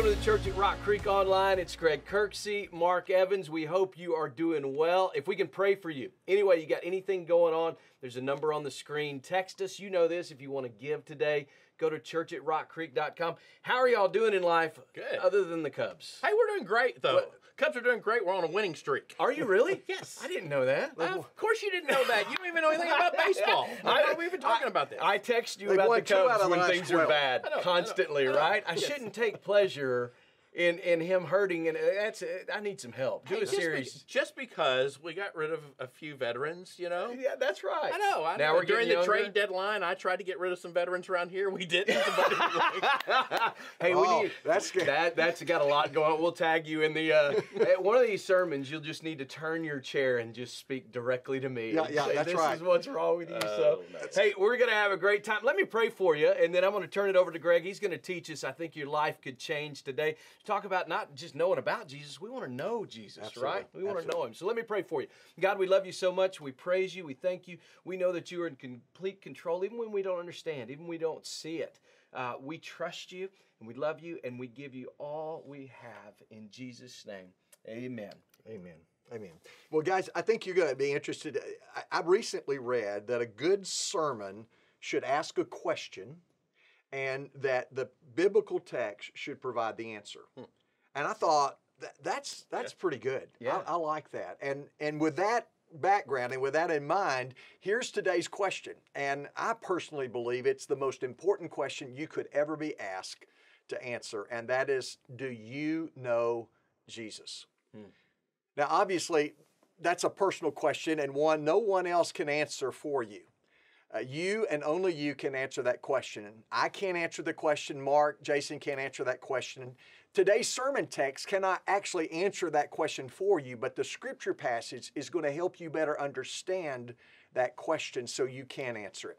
Welcome to the Church at Rock Creek Online. It's Greg Kirksey, Mark Evans. We hope you are doing well. If we can pray for you. Anyway, you got anything going on, there's a number on the screen. Text us. You know this. If you want to give today, go to churchatrockcreek.com. How are y'all doing in life? Good. Other than the Cubs? Hey, we're doing great, though. What? Cubs are doing great. We're on a winning streak. Are you really? Yes. I didn't know that. Of course you didn't know that. You don't even know anything about baseball. Why are we even talking about this? I text you They've about won the 2 out Cubs of the when last things are 12. bad I know. constantly, right? I Yes. shouldn't take pleasure in him hurting, and I need some help. Do a series. Just because we got rid of a few veterans, you know? Yeah, that's right. I know. Now we're During getting the younger. trade deadline, I tried to get rid of some veterans around here. We didn't. Hey, Oh, we need that's good. That's got a lot going on. We'll tag you in the at one of these sermons. You'll just need to turn your chair and just speak directly to me. Yeah, and yeah, say, that's this right. is what's wrong with you. Oh, no. Hey, we're gonna have a great time. Let me pray for you, and then I'm gonna turn it over to Greg. He's gonna teach us. I think your life could change today. Talk about not just knowing about Jesus. We want to know Jesus, Absolutely. right? We want to Absolutely. know Him. So let me pray for you. God, we love you so much. We praise you. We thank you. We know that you are in complete control, even when we don't understand, even when we don't see it. We trust you, and we love you, and we give you all we have in Jesus' name. Amen. Amen. Amen. Well, guys, I think you're going to be interested. I recently read that a good sermon should ask a question and that the biblical text should provide the answer. And I thought that's pretty good. Yeah. I like that. And with that background and with that in mind, here's today's question. And I personally believe it's the most important question you could ever be asked to answer. And that is, do you know Jesus? Now, obviously, that's a personal question and one no one else can answer for you. You and only you can answer that question. I can't answer the question. Mark, Jason can't answer that question. Today's sermon text cannot actually answer that question for you, but the scripture passage is going to help you better understand that question so you can answer it.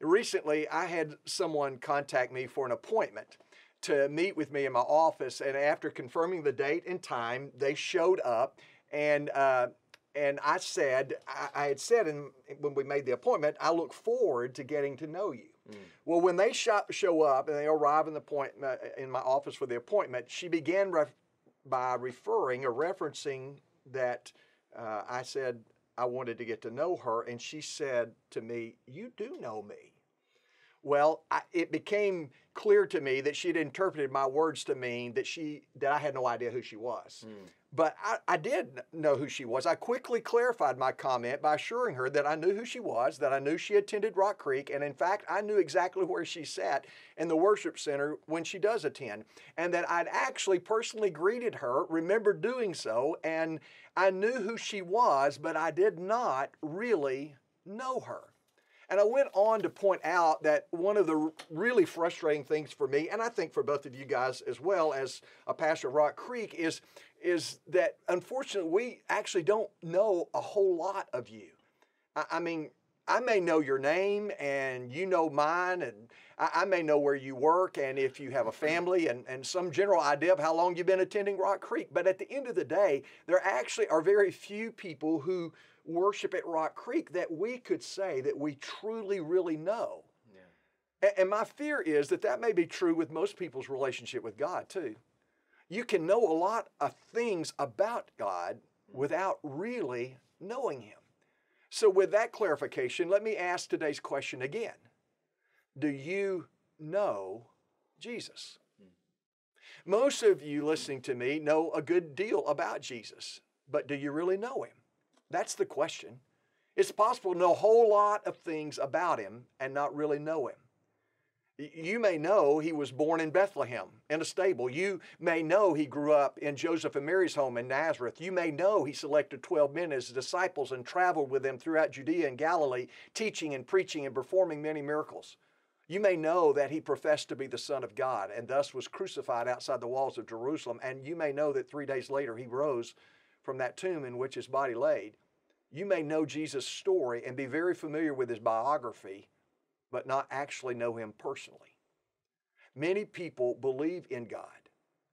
Recently, I had someone contact me for an appointment to meet with me in my office, and after confirming the date and time, they showed up, and I had said when we made the appointment, I look forward to getting to know you. Well, when they show up and they arrive in my office for the appointment, she began by referencing that I said I wanted to get to know her, and she said to me, "You do know me." Well, it became clear to me that she'd interpreted my words to mean that I had no idea who she was. But I did know who she was. I quickly clarified my comment by assuring her that I knew who she was, that I knew she attended Rock Creek, and in fact, I knew exactly where she sat in the worship center when she does attend, and that I'd actually personally greeted her, remembered doing so, and I knew who she was, but I did not really know her. And I went on to point out that one of the really frustrating things for me, and I think for both of you guys as well as a pastor of Rock Creek, is that unfortunately we actually don't know a whole lot of you. I mean, I may know your name and you know mine, and I may know where you work and if you have a family and some general idea of how long you've been attending Rock Creek. But at the end of the day, there actually are very few people who worship at Rock Creek that we could say that we truly, really know. Yeah. And my fear is that may be true with most people's relationship with God too. You can know a lot of things about God without really knowing Him. So with that clarification, let me ask today's question again. Do you know Jesus? Most of you listening to me know a good deal about Jesus, but do you really know Him? That's the question. It's possible to know a whole lot of things about Him and not really know Him. You may know He was born in Bethlehem in a stable. You may know He grew up in Joseph and Mary's home in Nazareth. You may know He selected 12 men as disciples and traveled with them throughout Judea and Galilee, teaching and preaching and performing many miracles. You may know that He professed to be the Son of God and thus was crucified outside the walls of Jerusalem. And you may know that 3 days later He rose from that tomb in which His body laid. You may know Jesus' story and be very familiar with His biography, but not actually know Him personally. Many people believe in God,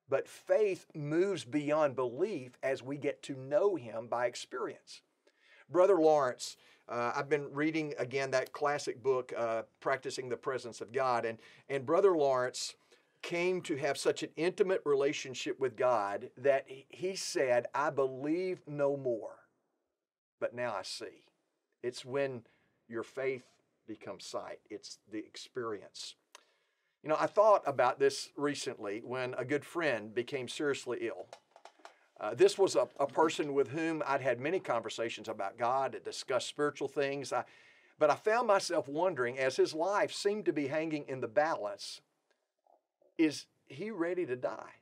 but faith moves beyond belief as we get to know Him by experience. Brother Lawrence, I've been reading again that classic book, Practicing the Presence of God, and Brother Lawrence came to have such an intimate relationship with God that he said, I believe no more, but now I see. It's when your faith becomes sight. It's the experience. You know, I thought about this recently when a good friend became seriously ill. This was a person with whom I'd had many conversations about God, to discuss spiritual things. But I found myself wondering, as his life seemed to be hanging in the balance, is he ready to die?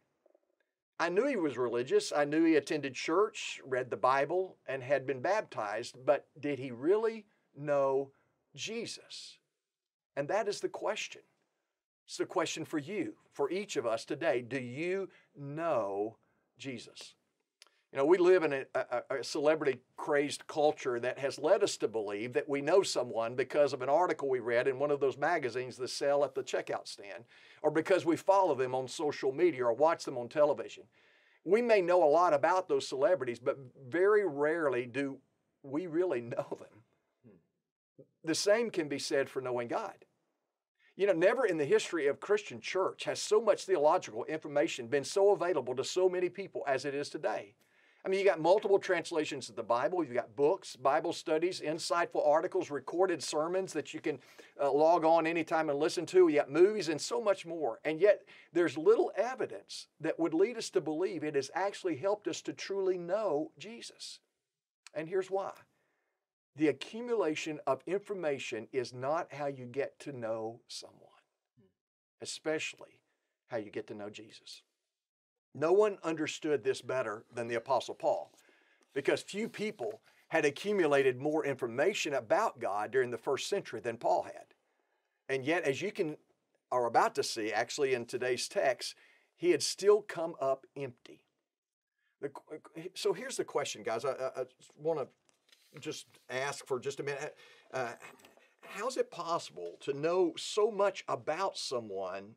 I knew he was religious. I knew he attended church, read the Bible, and had been baptized. But did he really know Jesus? And that is the question. It's the question for you, for each of us today. Do you know Jesus? You know, we live in a celebrity-crazed culture that has led us to believe that we know someone because of an article we read in one of those magazines that sell at the checkout stand, or because we follow them on social media or watch them on television. We may know a lot about those celebrities, but very rarely do we really know them. The same can be said for knowing God. You know, never in the history of Christian church has so much theological information been so available to so many people as it is today. I mean, you got multiple translations of the Bible, you've got books, Bible studies, insightful articles, recorded sermons that you can log on anytime and listen to. You got movies and so much more. And yet there's little evidence that would lead us to believe it has actually helped us to truly know Jesus. And here's why. The accumulation of information is not how you get to know someone, especially how you get to know Jesus. No one understood this better than the Apostle Paul, because few people had accumulated more information about God during the first century than Paul had. And yet, as you are about to see actually in today's text, he had still come up empty. So here's the question, guys. I want to just ask for just a minute. How's it possible to know so much about someone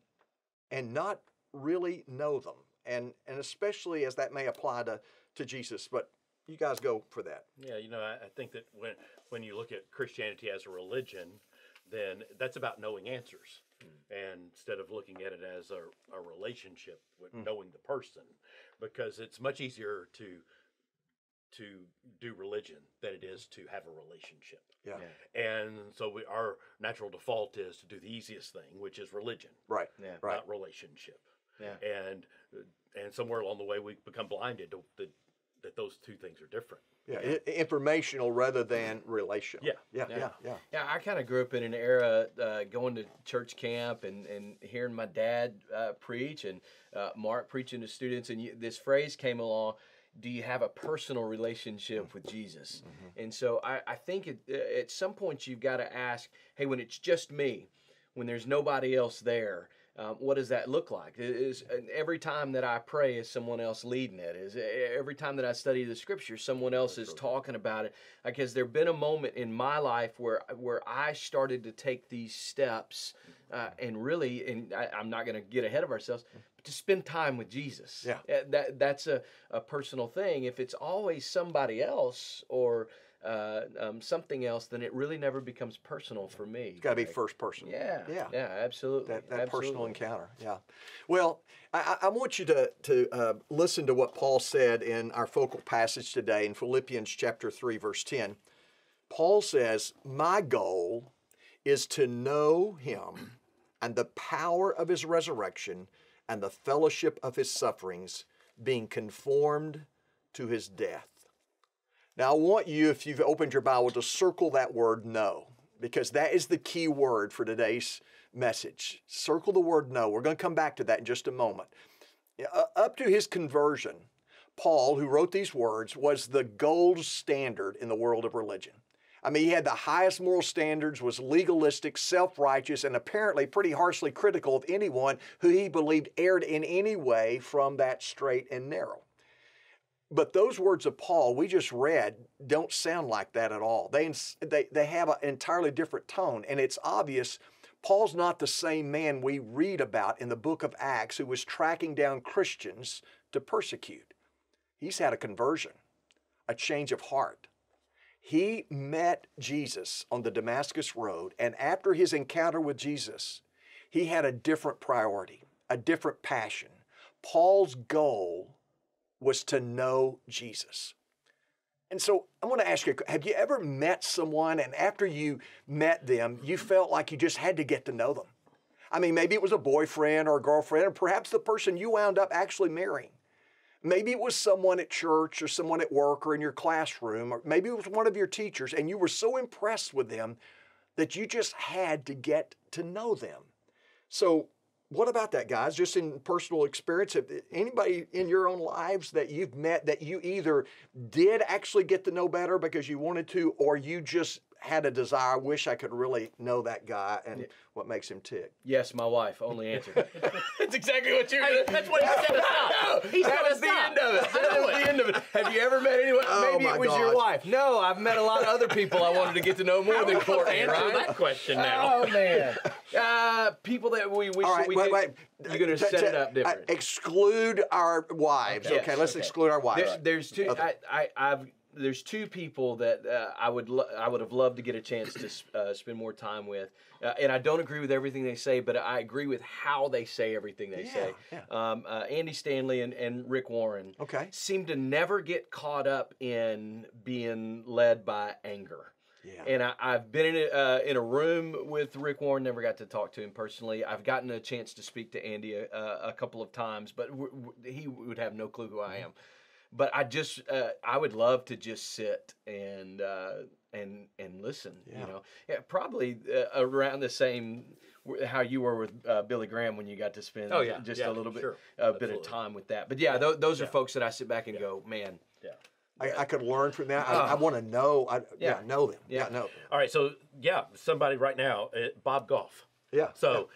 and not really know them? And especially as that may apply to Jesus. But you guys go for that. Yeah, you know, I think that when you look at Christianity as a religion, then that's about knowing answers. And instead of looking at it as a relationship with knowing the person, because it's much easier to do religion than it is to have a relationship. Yeah. And so our natural default is to do the easiest thing, which is religion. Right. Yeah. Right. Not relationship. Yeah. And somewhere along the way we become blinded to that those two things are different. Yeah. Informational rather than relational. Yeah. Yeah, I kind of grew up in an era going to church camp and hearing my dad preach and Mark preaching to students. And this phrase came along, do you have a personal relationship with Jesus? And so I think at some point you've got to ask, hey, when it's just me, when there's nobody else there, what does that look like? Is every time that I pray, is someone else leading it? Is every time that I study the Scripture, someone else is talking about it? Like, has there been a moment in my life where I started to take these steps and really, and I'm not going to get ahead of ourselves, but to spend time with Jesus? Yeah. That's a personal thing. If it's always somebody else or something else, then it really never becomes personal for me. It's got to be first person. Yeah, absolutely. That absolutely. personal encounter. Yeah. Well, I want you to listen to what Paul said in our focal passage today in Philippians chapter 3, verse 10. Paul says, my goal is to know him and the power of his resurrection and the fellowship of his sufferings, being conformed to his death. Now, I want you, if you've opened your Bible, to circle that word know, because that is the key word for today's message. Circle the word know. We're going to come back to that in just a moment. Up to his conversion, Paul, who wrote these words, was the gold standard in the world of religion. I mean, he had the highest moral standards, was legalistic, self-righteous, and apparently pretty harshly critical of anyone who he believed erred in any way from that straight and narrow. But those words of Paul we just read don't sound like that at all. They have an entirely different tone, and it's obvious Paul's not the same man we read about in the book of Acts who was tracking down Christians to persecute. He's had a conversion, a change of heart. He met Jesus on the Damascus Road, and after his encounter with Jesus, he had a different priority, a different passion. Paul's goal was to know Jesus. And so I want to ask you, have you ever met someone and after you met them, you felt like you just had to get to know them? I mean, maybe it was a boyfriend or a girlfriend, or perhaps the person you wound up actually marrying. Maybe it was someone at church or someone at work or in your classroom, or maybe it was one of your teachers and you were so impressed with them that you just had to get to know them. So what about that, guys? Just in personal experience, have anybody in your own lives that you've met that you either did actually get to know better because you wanted to, or you just had a desire, I wish I could really know that guy and what makes him tick? Yes, my wife. Only answer. That's exactly what you're doing. That's what he said. That was the end of it. That was the end of it. Have you ever met anyone? Maybe it was your wife. No, I've met a lot of other people I wanted to get to know more than Courtney. Answer that question now. Oh man, people that we wish All right, we wait. You're going to set it up different. Exclude our wives. Okay, let's exclude our wives. There's two. There's two people that I would have loved to get a chance to spend more time with, and I don't agree with everything they say, but I agree with how they say everything they say. Yeah. Andy Stanley and Rick Warren seem to never get caught up in being led by anger. Yeah. And I've been in a room with Rick Warren, never got to talk to him personally. I've gotten a chance to speak to Andy a couple of times, but he would have no clue who I am. But I would love to just sit and listen. Yeah. You know, probably around the same how you were with Billy Graham when you got to spend a little bit bit of time with that. But those are folks that I sit back and go, man. Yeah. I could learn from that. I want to know. Know them. Yeah. Know. All right. So somebody right now, Bob Goff. Yeah. So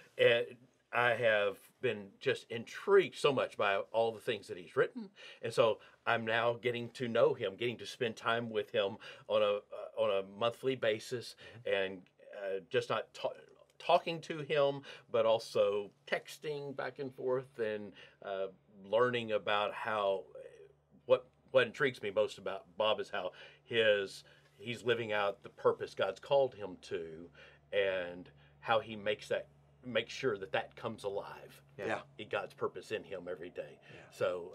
I have been just intrigued so much by all the things that he's written, and so I'm now getting to know him, getting to spend time with him on a monthly basis, and just not talking to him, but also texting back and forth and learning about how what intrigues me most about Bob is how he's living out the purpose God's called him to, and how he makes sure that comes alive. God's purpose in him every day. Yeah. So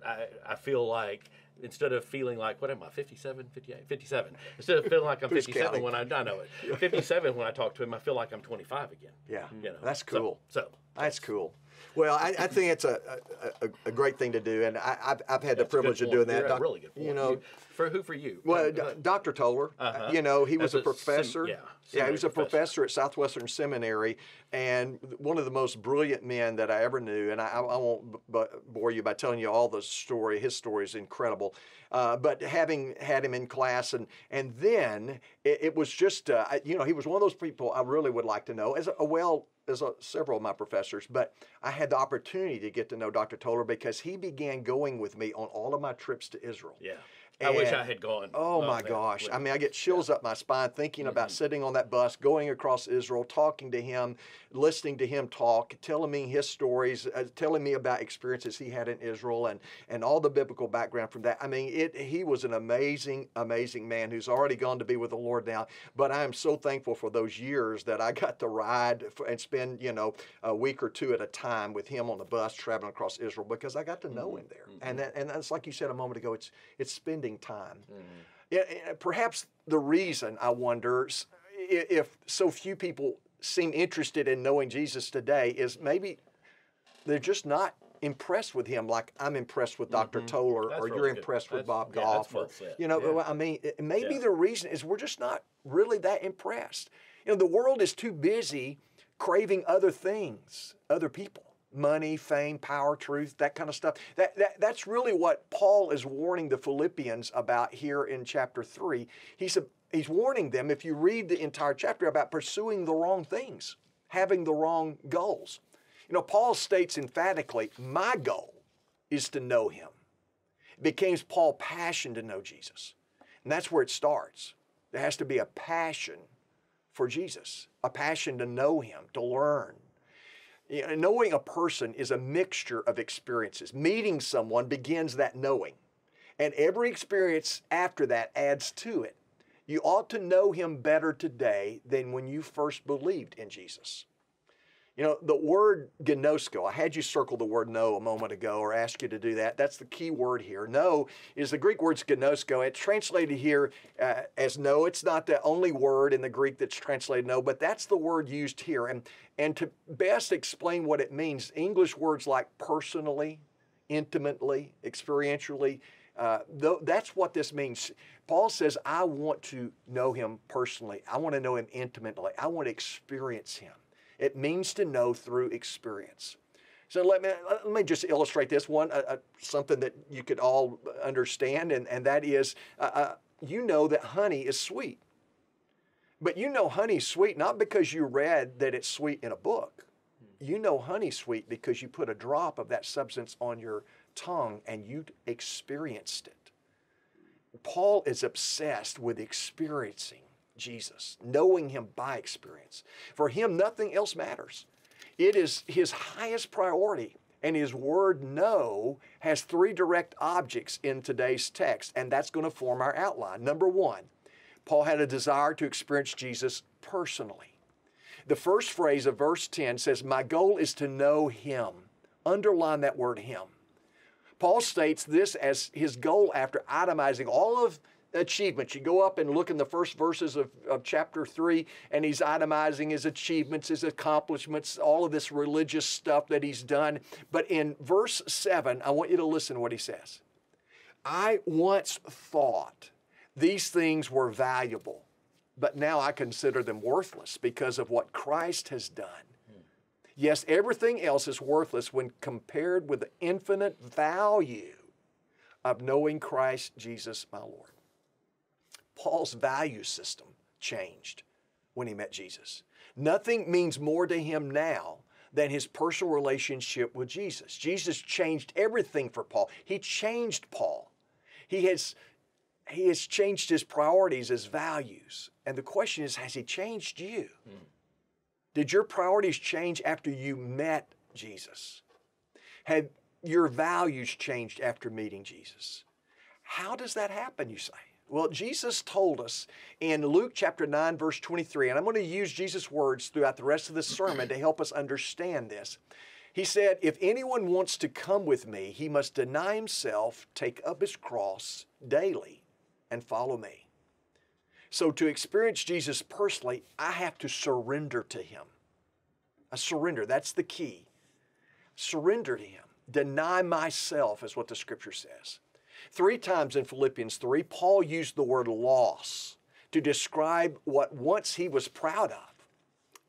I feel like instead of feeling like, what am I, 57, 58, 57, instead of feeling like I'm 57 when I know it, 57 when I talk to him, I feel like I'm 25 again. Yeah, you know? That's cool. So that's cool. Well, I think it's a great thing to do, and I've had the privilege of doing that. You're really good point. You know, for you? Well, Dr. Toller, you know, he was a professor. He was a professor at Southwestern Seminary, and one of the most brilliant men that I ever knew. And I won't bore you by telling you all the story. His story is incredible. But having had him in class, and then it was just, you know, he was one of those people I really would like to know as several of my professors, but I had the opportunity to get to know Dr. Toller because he began going with me on all of my trips to Israel. Yeah. I wish I had gone. Oh my gosh. I mean, I get chills up my spine thinking about sitting on that bus, going across Israel, talking to him, listening to him talk, telling me his stories, telling me about experiences he had in Israel and all the biblical background from that. I mean, he was an amazing, amazing man who's already gone to be with the Lord now. But I am so thankful for those years that I got to ride and spend, you know, a week or two at a time with him on the bus traveling across Israel because I got to know him there. And that's like you said a moment ago, it's spending time. Yeah, perhaps the reason I wonder if so few people seem interested in knowing Jesus today is maybe they're just not impressed with him like I'm impressed with Dr. Toller or you're impressed with Bob Goff. You know, I mean, maybe the reason is we're just not really that impressed. You know, the world is too busy craving other things, other people. Money, fame, power, truth, that kind of stuff. That's really what Paul is warning the Philippians about here in chapter 3. He's warning them, if you read the entire chapter, about pursuing the wrong things, having the wrong goals. You know, Paul states emphatically, my goal is to know him. It became Paul's passion to know Jesus. And that's where it starts. There has to be a passion for Jesus, a passion to know him, to learn. You know, knowing a person is a mixture of experiences. Meeting someone begins that knowing. And every experience after that adds to it. You ought to know him better today than when you first believed in Jesus. You know, the word gnosko, I had you circle the word know a moment ago or ask you to do that. That's the key word here. Know is the Greek word gnosko. It's translated here as know. It's not the only word in the Greek that's translated know, but that's the word used here. And to best explain what it means, English words like personally, intimately, experientially, that's what this means. Paul says, I want to know him personally. I want to know him intimately. I want to experience him. It means to know through experience. So let me just illustrate this one, something that you could all understand, and that is, you know that honey is sweet. But you know honey's sweet not because you read that it's sweet in a book. You know honey's sweet because you put a drop of that substance on your tongue and you experienced it. Paul is obsessed with experiencing Jesus, knowing him by experience. For him, nothing else matters. It is his highest priority, and his word know has three direct objects in today's text, and that's going to form our outline. Number one, Paul had a desire to experience Jesus personally. The first phrase of verse 10 says, my goal is to know him. Underline that word him. Paul states this as his goal after itemizing all of achievements. You go up and look in the first verses of chapter 3, and he's itemizing his achievements, his accomplishments, all of this religious stuff that he's done. But in verse 7, I want you to listen to what he says. I once thought these things were valuable, but now I consider them worthless because of what Christ has done. Yes, everything else is worthless when compared with the infinite value of knowing Christ Jesus my Lord. Paul's value system changed when he met Jesus. Nothing means more to him now than his personal relationship with Jesus. Jesus changed everything for Paul. He changed Paul. He has changed his priorities, his values. And the question is, has he changed you? Did your priorities change after you met Jesus? Have your values changed after meeting Jesus? How does that happen, you say? Well, Jesus told us in Luke chapter 9, verse 23, and I'm going to use Jesus' words throughout the rest of this sermon to help us understand this. He said, if anyone wants to come with me, he must deny himself, take up his cross daily, and follow me. So to experience Jesus personally, I have to surrender to him. I surrender, that's the key. Surrender to him. Deny myself is what the scripture says. 3 times in Philippians 3, Paul used the word loss to describe what once he was proud of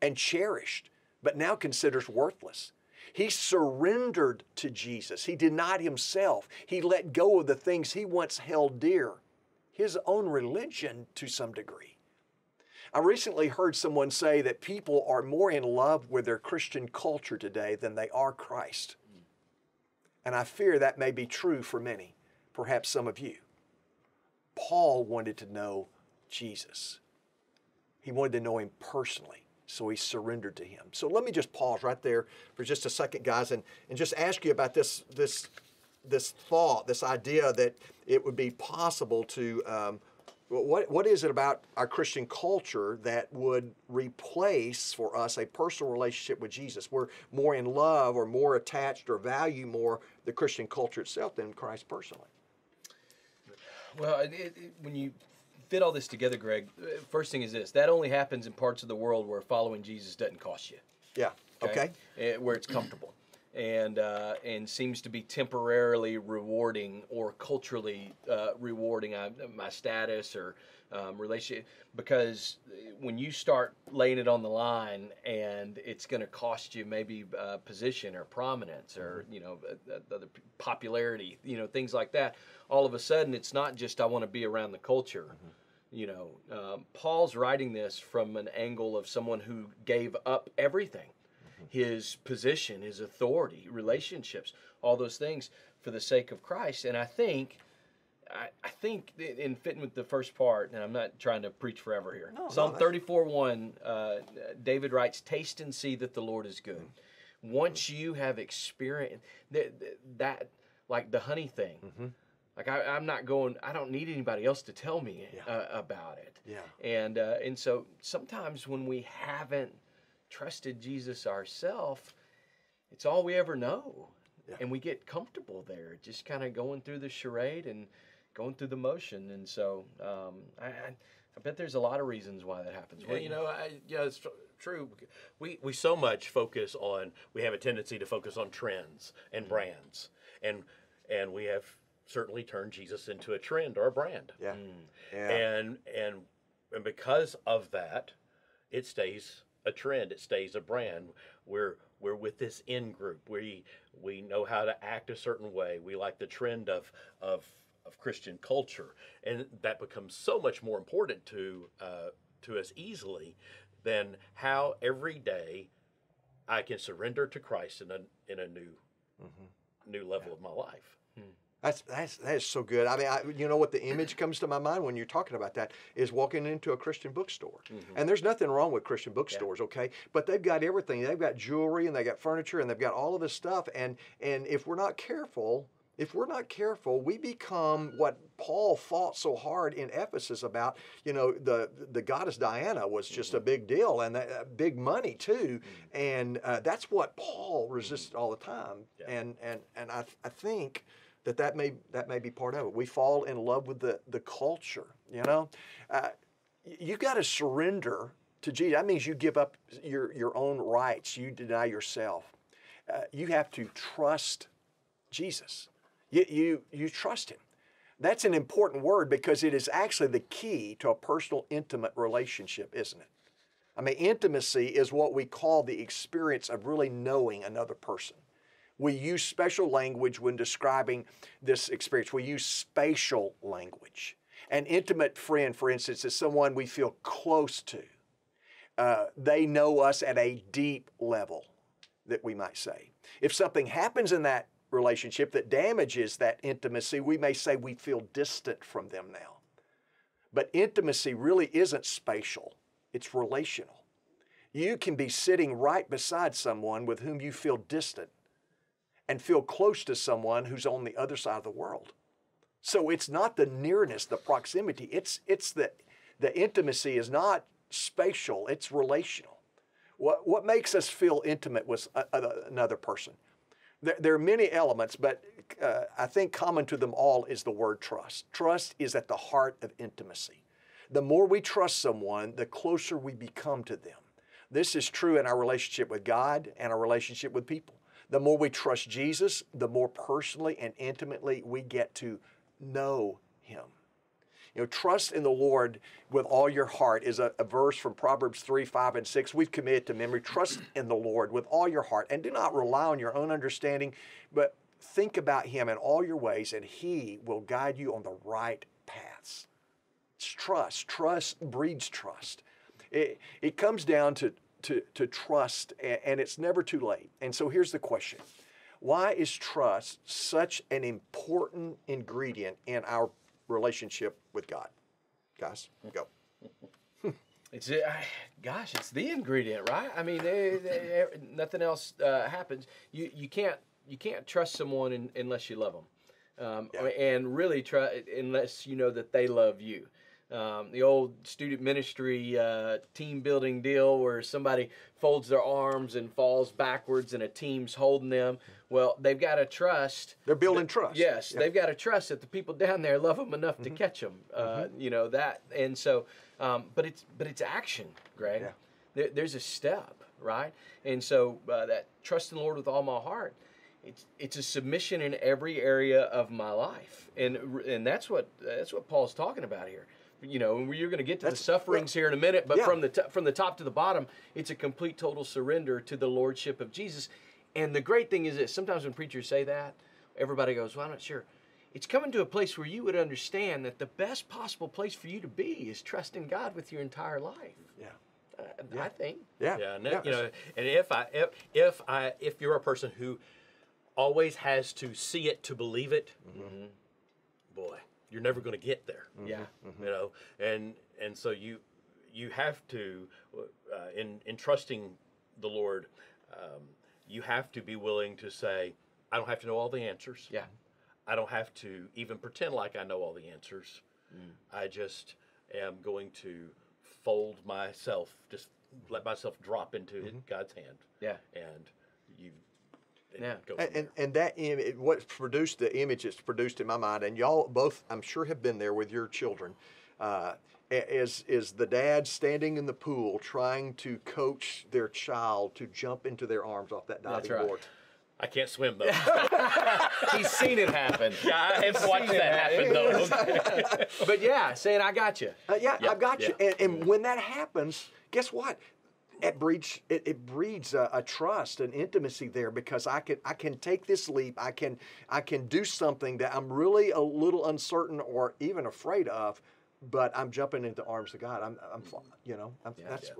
and cherished, but now considers worthless. He surrendered to Jesus. He denied himself. He let go of the things he once held dear, his own religion to some degree. I recently heard someone say that people are more in love with their Christian culture today than they are Christ. And I fear that may be true for many, perhaps some of you. Paul wanted to know Jesus. He wanted to know him personally, so he surrendered to him. So let me just pause right there for just a second, guys, and just ask you about this thought, this idea that it would be possible to, what is it about our Christian culture that would replace for us a personal relationship with Jesus? We're more in love or more attached or value more the Christian culture itself than Christ personally. Well, when you fit all this together, Greg, first thing is this. That only happens in parts of the world where following Jesus doesn't cost you. Yeah, okay. Where it's comfortable and seems to be temporarily rewarding or culturally rewarding my status or relationship. Because when you start laying it on the line and it's going to cost you maybe position or prominence or, other popularity, things like that, all of a sudden it's not just I want to be around the culture. Paul's writing this from an angle of someone who gave up everything. His position, his authority, relationships, all those things for the sake of Christ. And I think in fitting with the first part, and I'm not trying to preach forever here. Psalm 34:1, David writes, taste and see that the Lord is good. Once you have experienced that, like the honey thing, like I don't need anybody else to tell me about it. Yeah. And so sometimes when we haven't trusted Jesus ourselves, it's all we ever know. Yeah. And we get comfortable there, just kind of going through the charade and going through the motion. And so I bet there's a lot of reasons why that happens. Yeah, it's true. We so much focus on, we have a tendency to focus on trends and brands. And we have certainly turned Jesus into a trend or a brand. Yeah. And because of that, it stays a trend. It stays a brand. We're with this in group. We know how to act a certain way. We like the trend of Christian culture, and that becomes so much more important to us easily than how every day I can surrender to Christ in a new level of my life. That is so good. I mean, you know what the image comes to my mind when you're talking about that is walking into a Christian bookstore. And there's nothing wrong with Christian bookstores, okay? But they've got everything. They've got jewelry and they've got furniture and they've got all of this stuff. And if we're not careful, we become what Paul fought so hard in Ephesus about. You know, the goddess Diana was just a big deal, and big money too. And that's what Paul resisted all the time. And I think that may be part of it. We fall in love with the culture. You know, you got to surrender to Jesus. That means you give up your own rights. You deny yourself. You have to trust Jesus. You trust him. That's an important word because it is actually the key to a personal, intimate relationship, isn't it? I mean, intimacy is what we call the experience of really knowing another person. We use special language when describing this experience. We use spatial language. An intimate friend, for instance, is someone we feel close to. They know us at a deep level, that we might say. If something happens in that relationship that damages that intimacy, we may say we feel distant from them now. But intimacy really isn't spatial. It's relational. You can be sitting right beside someone with whom you feel distant and feel close to someone who's on the other side of the world. So it's not the nearness, the proximity. It's the intimacy is not spatial, it's relational. What makes us feel intimate with another person? There are many elements, but I think common to them all is the word trust. Trust is at the heart of intimacy. The more we trust someone, the closer we become to them. This is true in our relationship with God and our relationship with people. The more we trust Jesus, the more personally and intimately we get to know him. You know, trust in the Lord with all your heart is a verse from Proverbs 3, 5, and 6. We've committed to memory. Trust in the Lord with all your heart and do not rely on your own understanding, but think about him in all your ways and he will guide you on the right paths. It's trust. Trust breeds trust. It comes down to trust, and it's never too late. And so here's the question. Why is trust such an important ingredient in our relationship with God? Guys, go. It's the ingredient, right? I mean, nothing else happens. You can't trust someone unless you love them, and really try unless you know that they love you. The old student ministry team building deal where somebody folds their arms and falls backwards and a team's holding them. Well, they've got to trust. They're building trust. Yes, they've got to trust that the people down there love them enough to catch them. You know that, and so, but it's action, Greg. Yeah. There's a step, right? And so that trust in the Lord with all my heart. It's a submission in every area of my life, and that's what Paul's talking about here. You know, you're going to get to the sufferings here in a minute, but from the top to the bottom, it's a complete, total surrender to the lordship of Jesus. And the great thing is that sometimes when preachers say that, everybody goes, well, I'm not sure. It's coming to a place where you would understand that the best possible place for you to be is trusting God with your entire life. I think. Yeah. And, you know, and if you're a person who always has to see it to believe it, boy, you're never going to get there. Yeah. You know, and so you have to, in trusting the Lord, you have to be willing to say, I don't have to know all the answers. Yeah. I don't have to even pretend like I know all the answers. I just am going to fold myself, just let myself drop into God's hand. Yeah. And you Yeah. go from there. And that what produced the image that's produced in my mind, and y'all both, I'm sure, have been there with your children, is the dad standing in the pool trying to coach their child to jump into their arms off that diving right. board. I can't swim though. He's seen it happen. Yeah, I have watched that happen though. But yeah, saying I got you. Yeah, Yeah, I've got you. yeah. And when that happens, guess what? It breeds a trust, an intimacy there, because I can take this leap. I can do something that I'm really a little uncertain or even afraid of, but I'm jumping into the arms of God.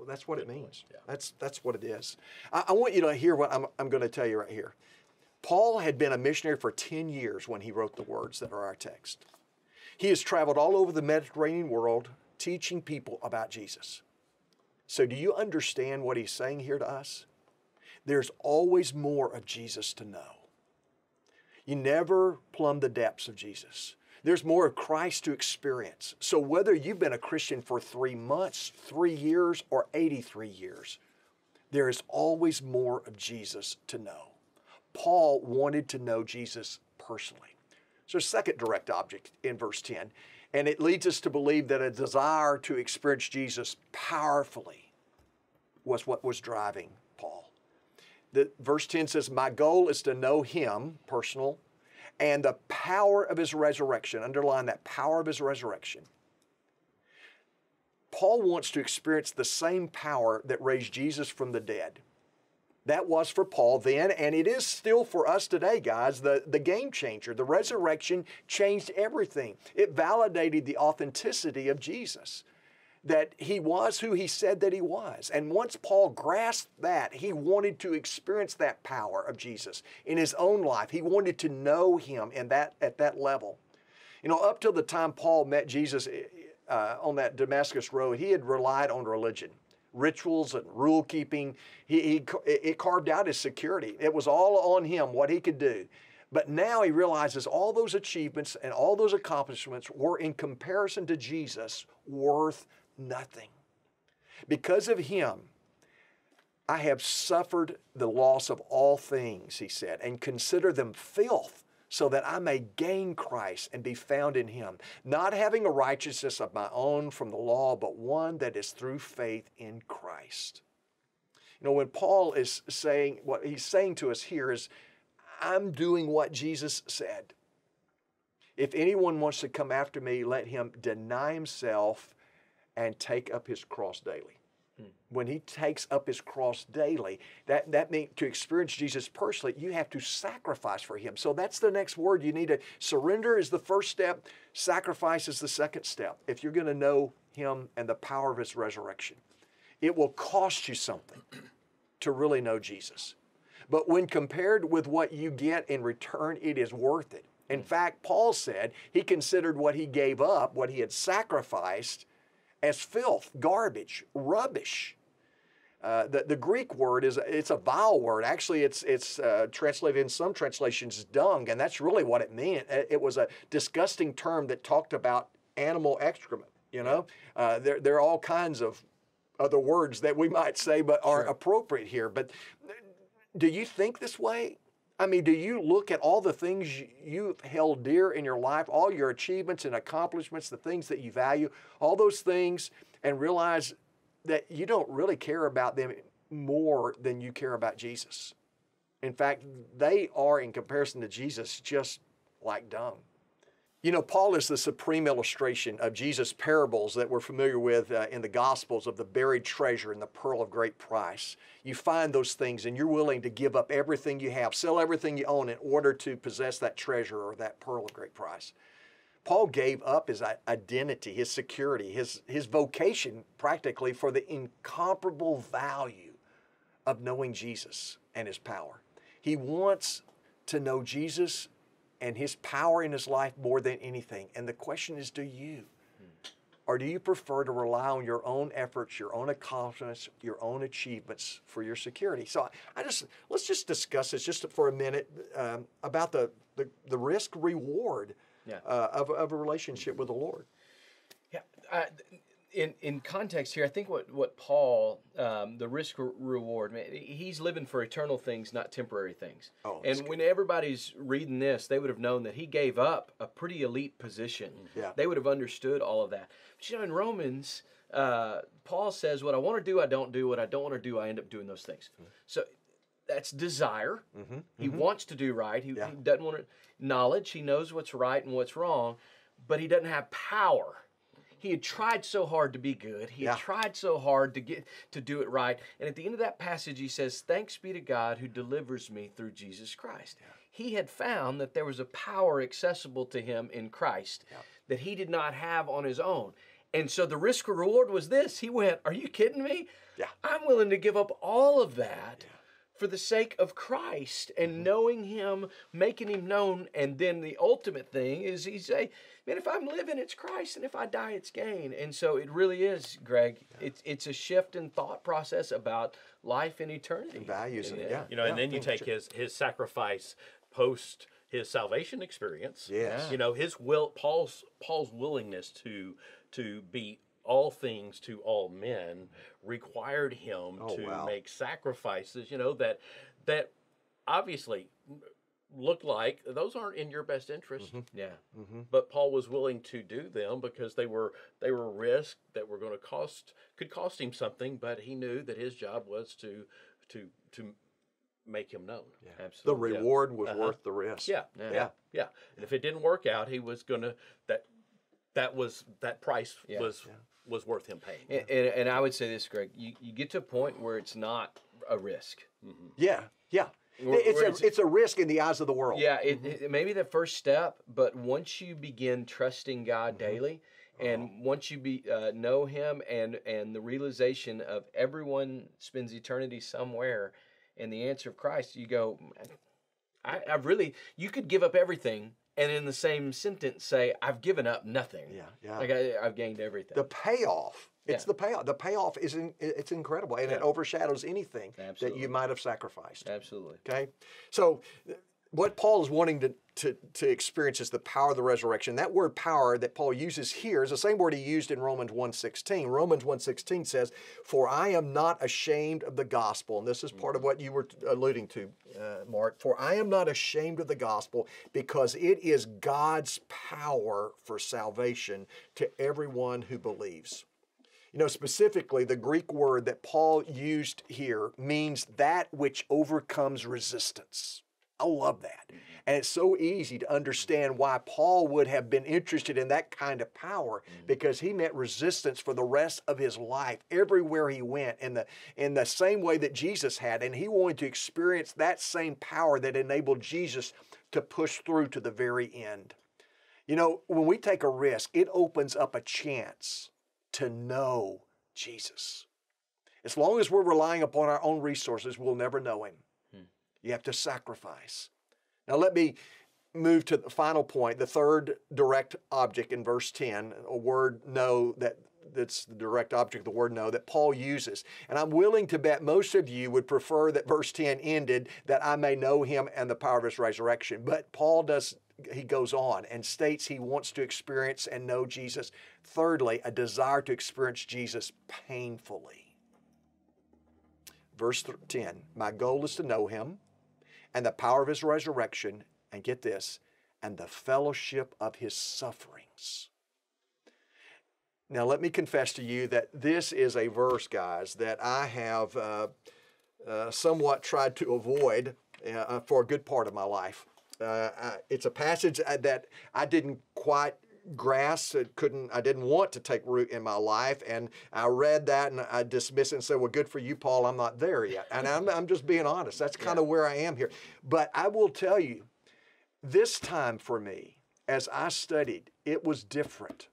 That's what it means. Yeah. That's what it is. I want you to hear what I'm going to tell you right here. Paul had been a missionary for 10 years when he wrote the words that are our text. He has traveled all over the Mediterranean world teaching people about Jesus. So do you understand what he's saying here to us? There's always more of Jesus to know. You never plumb the depths of Jesus. There's more of Christ to experience. So whether you've been a Christian for 3 months, 3 years, or 83 years, there is always more of Jesus to know. Paul wanted to know Jesus personally. So second direct object in verse 10, and it leads us to believe that a desire to experience Jesus powerfully was what was driving Paul. Verse 10 says, my goal is to know him, personal, and the power of his resurrection. Underline that, power of his resurrection. Paul wants to experience the same power that raised Jesus from the dead. That was for Paul then, and it is still for us today, guys, the game changer. The resurrection changed everything. It validated the authenticity of Jesus, that he was who he said that he was. And once Paul grasped that, he wanted to experience that power of Jesus in his own life. He wanted to know him at that level. You know, up till the time Paul met Jesus on that Damascus road, he had relied on religion, rituals and rule keeping. It carved out his security. It was all on him, what he could do. But now he realizes all those achievements and all those accomplishments were, in comparison to Jesus, worth nothing. Because of him, I have suffered the loss of all things, he said, and consider them filth, so that I may gain Christ and be found in him, not having a righteousness of my own from the law, but one that is through faith in Christ. You know, when Paul is saying, what he's saying to us here is, I'm doing what Jesus said. If anyone wants to come after me, let him deny himself and take up his cross daily. When he takes up his cross daily, that means to experience Jesus personally, you have to sacrifice for him. So that's the next word you need to surrender is the first step. Sacrifice is the second step. If you're going to know him and the power of his resurrection, it will cost you something to really know Jesus. But when compared with what you get in return, it is worth it. In fact, Paul said he considered what he gave up, what he had sacrificed, as filth, garbage, rubbish. The Greek word it's a vile word. Actually, it's translated in some translations dung, and that's really what it meant. It was a disgusting term that talked about animal excrement. You know, there are all kinds of other words that we might say, but aren't appropriate here. But do you think this way? I mean, do you look at all the things you've held dear in your life, all your achievements and accomplishments, the things that you value, all those things, and realize that you don't really care about them more than you care about Jesus? In fact, they are, in comparison to Jesus, just like dung. You know, Paul is the supreme illustration of Jesus' parables that we're familiar with in the Gospels of the buried treasure and the pearl of great price. You find those things and you're willing to give up everything you have, sell everything you own in order to possess that treasure or that pearl of great price. Paul gave up his identity, his security, his vocation practically for the incomparable value of knowing Jesus and his power. He wants to know Jesus and his power in his life more than anything. And the question is, do you? Or do you prefer to rely on your own efforts, your own accomplishments, your own achievements for your security? So let's just discuss this just for a minute about the risk-reward of a relationship with the Lord. Yeah, in context here, I think what Paul, the risk reward, man, he's living for eternal things, not temporary things. Oh, and when everybody's reading this, they would have known that he gave up a pretty elite position. Yeah. They would have understood all of that. But you know, in Romans, Paul says, what I want to do, I don't do. What I don't want to do, I end up doing those things. So that's desire. He wants to do right. He doesn't want knowledge. He knows what's right and what's wrong, but he doesn't have power. He had tried so hard to be good. He had tried so hard to do it right. And at the end of that passage, he says, "Thanks be to God who delivers me through Jesus Christ." Yeah. He had found that there was a power accessible to him in Christ that he did not have on his own. And so the risk reward was this. He went, "Are you kidding me? Yeah. I'm willing to give up all of that for the sake of Christ and knowing him, making him known." And then the ultimate thing is he say, man, if I'm living, it's Christ, and if I die, it's gain. And so it really is, Greg. It's a shift in thought process about life and eternity. And values. And and then you take his sacrifice post his salvation experience. Yes. You know, his Paul's willingness to be all things to all men required him to make sacrifices, you know, that obviously look like those aren't in your best interest. But Paul was willing to do them because they were risks that were going to could cost him something, but he knew that his job was to make him known. Absolutely. The reward was worth the risk. Yeah. And if it didn't work out, he was going to that price was worth him paying. And I would say this, Greg, you get to a point where it's not a risk. Yeah. It's a risk in the eyes of the world. Yeah, it may be the first step, but once you begin trusting God daily, and once you know him and the realization of everyone spends eternity somewhere, and the answer of Christ, you go, you could give up everything, and in the same sentence say, I've given up nothing. Like I've gained everything. The payoff. It's the payoff. The payoff it's incredible, and it overshadows anything that you might have sacrificed. Absolutely. Okay, so what Paul is wanting to experience is the power of the resurrection. That word "power" that Paul uses here is the same word he used in Romans 1:16. Romans 1:16 says, "For I am not ashamed of the gospel," and this is part of what you were alluding to, Mark. "For I am not ashamed of the gospel, because it is God's power for salvation to everyone who believes." You know, specifically, the Greek word that Paul used here means that which overcomes resistance. I love that. And it's so easy to understand why Paul would have been interested in that kind of power, because he met resistance for the rest of his life everywhere he went in the same way that Jesus had. And he wanted to experience that same power that enabled Jesus to push through to the very end. You know, when we take a risk, it opens up a chance to know Jesus. As long as we're relying upon our own resources, we'll never know him. You have to sacrifice. Now let me move to the final point, the third direct object in verse 10, a word "know" that's the direct object, the word "know" that Paul uses. And I'm willing to bet most of you would prefer that verse 10 ended, "that I may know him and the power of his resurrection." But Paul he goes on and states he wants to experience and know Jesus. Thirdly, a desire to experience Jesus painfully. Verse 10, "My goal is to know him and the power of his resurrection," and get this, "and the fellowship of his sufferings." Now let me confess to you that this is a verse, guys, that I have somewhat tried to avoid for a good part of my life. It's a passage that I didn't quite grasp. I didn't want to take root in my life, and I read that and I dismissed it and said, "Well, good for you, Paul. I'm not there yet." And I'm just being honest. That's kind of where I am here. But I will tell you, this time for me, as I studied, it was different.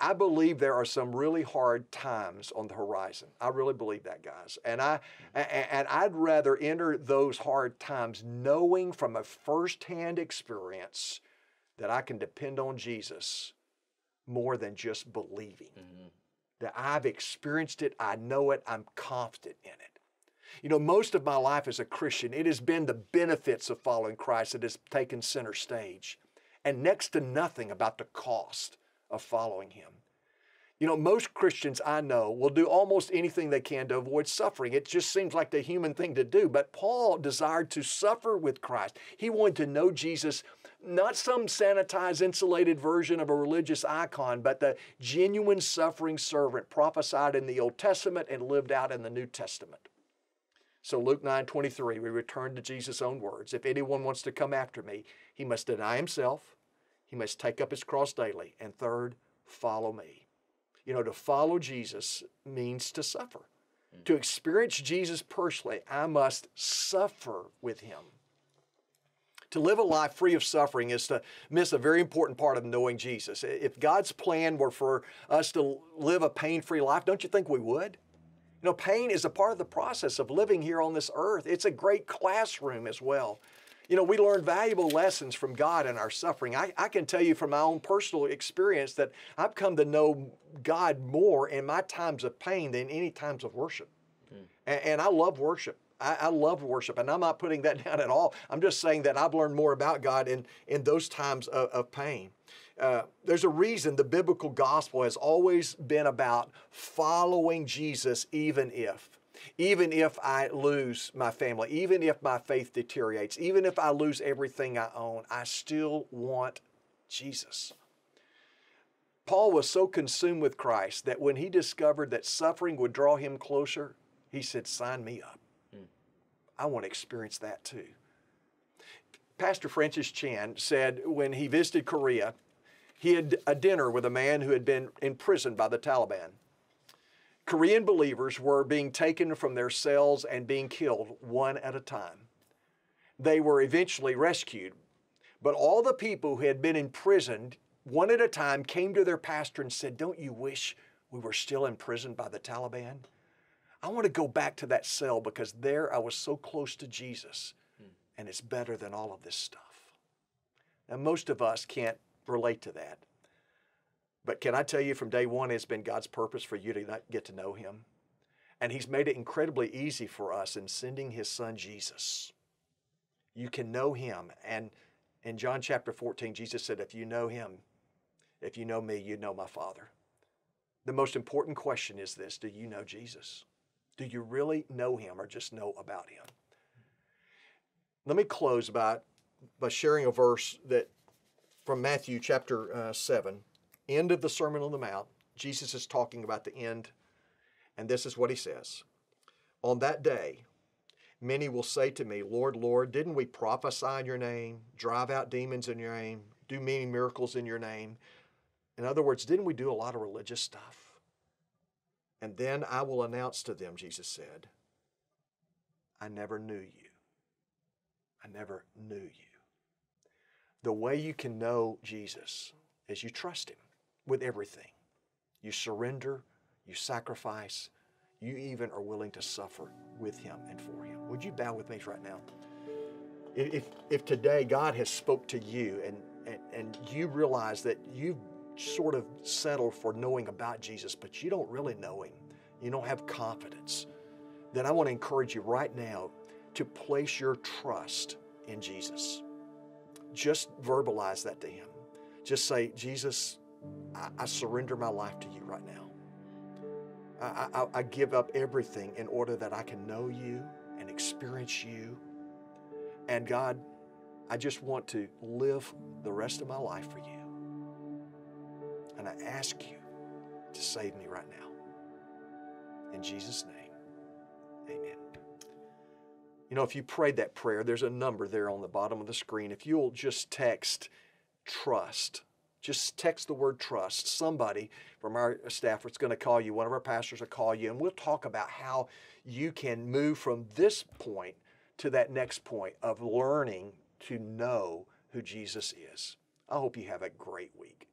I believe there are some really hard times on the horizon. I really believe that, guys. And I'd rather enter those hard times knowing from a firsthand experience that I can depend on Jesus more than just believing. That I've experienced it, I know it, I'm confident in it. You know, most of my life as a Christian, it has been the benefits of following Christ that has taken center stage, and next to nothing about the cost of following him. You know, most Christians I know will do almost anything they can to avoid suffering. It just seems like the human thing to do. But Paul desired to suffer with Christ. He wanted to know Jesus, not some sanitized, insulated version of a religious icon, but the genuine suffering servant prophesied in the Old Testament and lived out in the New Testament. So Luke 9:23, we return to Jesus' own words. If anyone wants to come after me, he must deny himself, he must take up his cross daily, and third, follow me. You know, to follow Jesus means to suffer. To experience Jesus personally, I must suffer with him. To live a life free of suffering is to miss a very important part of knowing Jesus. If God's plan were for us to live a pain-free life, don't you think we would? You know, pain is a part of the process of living here on this earth. It's a great classroom as well. You know, we learn valuable lessons from God in our suffering. I can tell you from my own personal experience that I've come to know God more in my times of pain than any times of worship. And I love worship. I love worship, and I'm not putting that down at all. I'm just saying that I've learned more about God in those times of pain. There's a reason the biblical gospel has always been about following Jesus even if I lose my family, even if my faith deteriorates, even if I lose everything I own, I still want Jesus. Paul was so consumed with Christ that when he discovered that suffering would draw him closer, he said, sign me up. I want to experience that too. Pastor Francis Chan said when he visited Korea, he had a dinner with a man who had been imprisoned by the Taliban. Korean believers were being taken from their cells and being killed one at a time. They were eventually rescued, but all the people who had been imprisoned one at a time came to their pastor and said, don't you wish we were still imprisoned by the Taliban? I want to go back to that cell because there I was so close to Jesus, and it's better than all of this stuff. Now, most of us can't relate to that. But can I tell you from day one, it's been God's purpose for you to get to know him. And he's made it incredibly easy for us in sending his son, Jesus. You can know him. And in John chapter 14, Jesus said, if you know him, if you know me, you know my Father. The most important question is this: do you know Jesus? Do you really know him or just know about him? Let me close by sharing a verse that from Matthew chapter 7, end of the Sermon on the Mount. Jesus is talking about the end, and this is what he says. On that day, many will say to me, Lord, Lord, didn't we prophesy in your name, drive out demons in your name, do many miracles in your name? In other words, didn't we do a lot of religious stuff? And then I will announce to them, Jesus said, I never knew you. I never knew you. The way you can know Jesus is you trust him with everything. You surrender, you sacrifice, you even are willing to suffer with him and for him. Would you bow with me right now? If today God has spoke to you and you realize that you've sort of settled for knowing about Jesus, but you don't really know him, you don't have confidence, then I want to encourage you right now to place your trust in Jesus. Just verbalize that to him. Just say, Jesus, I surrender my life to you right now. I give up everything in order that I can know you and experience you. And God, I just want to live the rest of my life for you. And I ask you to save me right now. In Jesus' name, amen. You know, if you prayed that prayer, there's a number there on the bottom of the screen. If you'll just text trust, just text the word trust. Somebody from our staff is going to call you. One of our pastors will call you, and we'll talk about how you can move from this point to that next point of learning to know who Jesus is. I hope you have a great week.